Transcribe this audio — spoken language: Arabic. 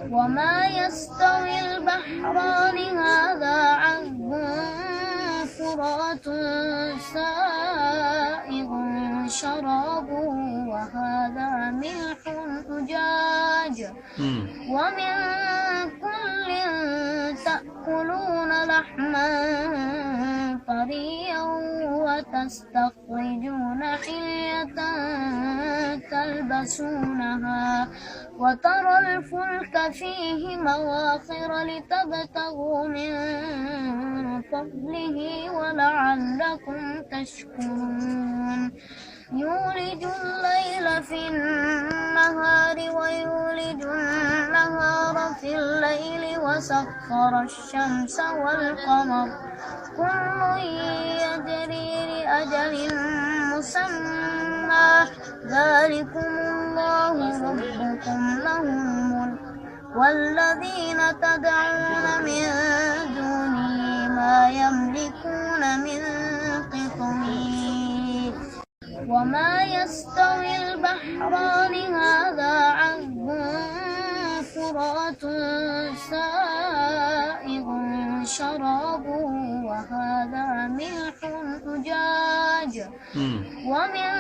وما يستوي البحران هذا عذب فرات سائغ شرابه وهذا ملح أجاج ومن كل تأكلون لحما طريا وتستخرجون حلية تلبسونها وترى الفلك فيه مواخر لتبتغوا من فضله ولعلكم تشكرون يولج الليل في النهار ويولج النهار في الليل وسخر الشمس والقمر كل يجري لأجل مسمى ذلكم الله ربكم له الملك والذين تدعون من دونه ما يملكون من قطمير وما يستوي البحران هذا عذب فرات سائغ شرابه وهذا ملح أجاج ومن